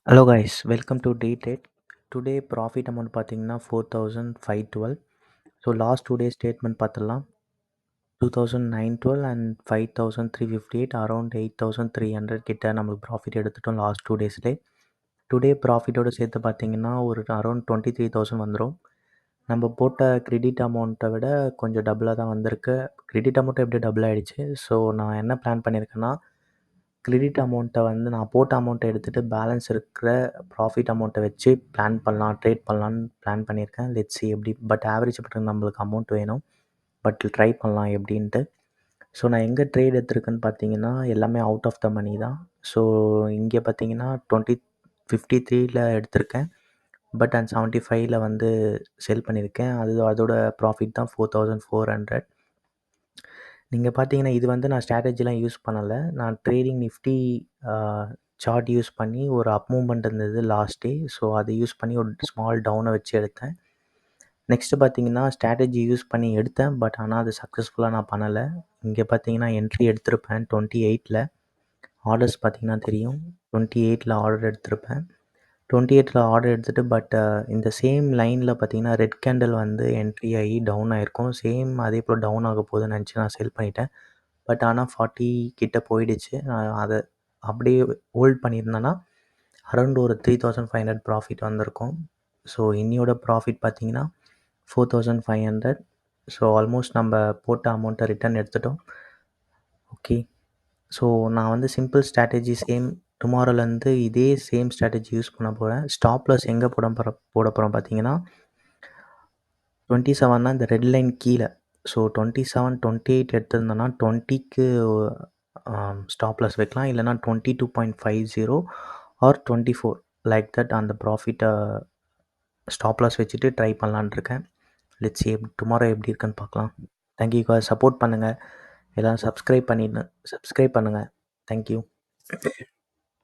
Hello guys, welcome to Daytrade. Today profit amount பார்த்தீங்கன்னா 4512. So last 2 days statement பார்த்துடலாம். 2912 and 5358 around 8300 கிட்ட நம்மளுக்கு profit எடுத்துட்டோம் லாஸ்ட் 2 daysலே. டுடே ப்ராஃபிட்டோட சேர்த்து பார்த்தீங்கன்னா ஒரு அரௌண்ட் 23,000 வந்துடும். நம்ம போட்ட கிரெடிட் அமௌண்ட்டை விட கொஞ்சம் டபுளாக தான் வந்திருக்கு. கிரெடிட் அமௌண்ட் எப்படி டபுள் ஆகிடுச்சு. ஸோ நான் என்ன பிளான் பண்ணியிருக்கேன்னா, கிரெடிட் அமௌண்ட்டை வந்து நான் போட்ட அமௌண்ட்டை எடுத்துகிட்டு பேலன்ஸ் இருக்கிற ப்ராஃபிட் அமௌண்ட்டை வச்சு பிளான் பண்ணலாம், ட்ரேட் பண்ணலான்னு பிளான் பண்ணியிருக்கேன். லெட்ஸ் சி எப்படி. பட் ஆவரேஜ் பண்ணுறது நம்மளுக்கு அமௌண்ட் வேணும். பட் ட்ரை பண்ணலாம் எப்படின்ட்டு. ஸோ நான் எங்கே ட்ரேட் எடுத்திருக்கேன்னு பார்த்தீங்கன்னா எல்லாமே அவுட் ஆஃப் த மணி தான். ஸோ இங்கே பார்த்தீங்கன்னா 53ல எடுத்திருக்கேன். பட் அண்ட் 75ல வந்து செல் பண்ணியிருக்கேன். அதோட ப்ராஃபிட் தான் 4400. நீங்கள் பார்த்தீங்கன்னா இது வந்து நான் ஸ்ட்ராட்டஜிலாம் யூஸ் பண்ணலை. நான் ட்ரேடிங் நிஃப்டி சார்ட் யூஸ் பண்ணி ஒரு அப் மூவ்மெண்ட் இருந்தது லாஸ்ட் டே. ஸோ அதை யூஸ் பண்ணி ஒரு ஸ்மால் டவுனை வச்சு எடுத்தேன். நெக்ஸ்ட்டு பார்த்தீங்கன்னா ஸ்ட்ராட்டஜி யூஸ் பண்ணி எடுத்தேன். பட் ஆனால் அது சக்ஸஸ்ஃபுல்லாக நான் பண்ணலை. இங்கே பார்த்தீங்கன்னா என்ட்ரி எடுத்திருப்பேன் 28ல். ஆர்டர்ஸ் பார்த்தீங்கன்னா தெரியும். 28ல் ஆர்டர் எடுத்திருப்பேன். 28ல் ஆர்டர் எடுத்துகிட்டு பட் இந்த சேம் லைனில் பார்த்தீங்கன்னா ரெட் கேண்டில் வந்து என்ட்ரி ஆகி டவுன் ஆகிருக்கும். சேம் அதே போல் டவுன் ஆக போகுதுன்னு நினச்சி நான் செல் பண்ணிட்டேன். பட் ஆனால் 40 கிட்ட போயிடுச்சு. நான் அதை அப்படியே ஹோல்ட் பண்ணியிருந்தேன்னா அரௌண்ட் ஒரு 3500 ப்ராஃபிட் வந்திருக்கும். ஸோ இன்னியோட ப்ராஃபிட் பார்த்தீங்கன்னா 4500. ஸோ ஆல்மோஸ்ட் நம்ம போட்ட அமௌண்ட்டை ரிட்டர்ன் எடுத்துட்டோம். ஓகே. ஸோ நான் வந்து சிம்பிள் ஸ்ட்ராட்டஜி சேம் டுமாரோலேருந்து இதே சேம் ஸ்ட்ராட்டஜி யூஸ் பண்ண போகிறேன். ஸ்டாப் லாஸ் எங்கே போட போகிறோம் பார்த்தீங்கன்னா 27 இந்த ரெட் லைன் கீழே. ஸோ 27, 28 எடுத்திருந்தோன்னா 20க்கு ஸ்டாப் லாஸ் வைக்கலாம். இல்லைனா 22.50 ஆர் 24 லைக் தட் அந்த ப்ராஃபிட்டை ஸ்டாப் லாஸ் வச்சுட்டு ட்ரை பண்ணலான்னு இருக்கேன். லெட்ஸ் சி டுமாரோ எப்படி இருக்குன்னு பார்க்கலாம். Thank you guys. சப்போர்ட் பண்ணுங்கள். எல்லாம் சப்ஸ்கிரைப் பண்ணுங்கள். தேங்க்யூ.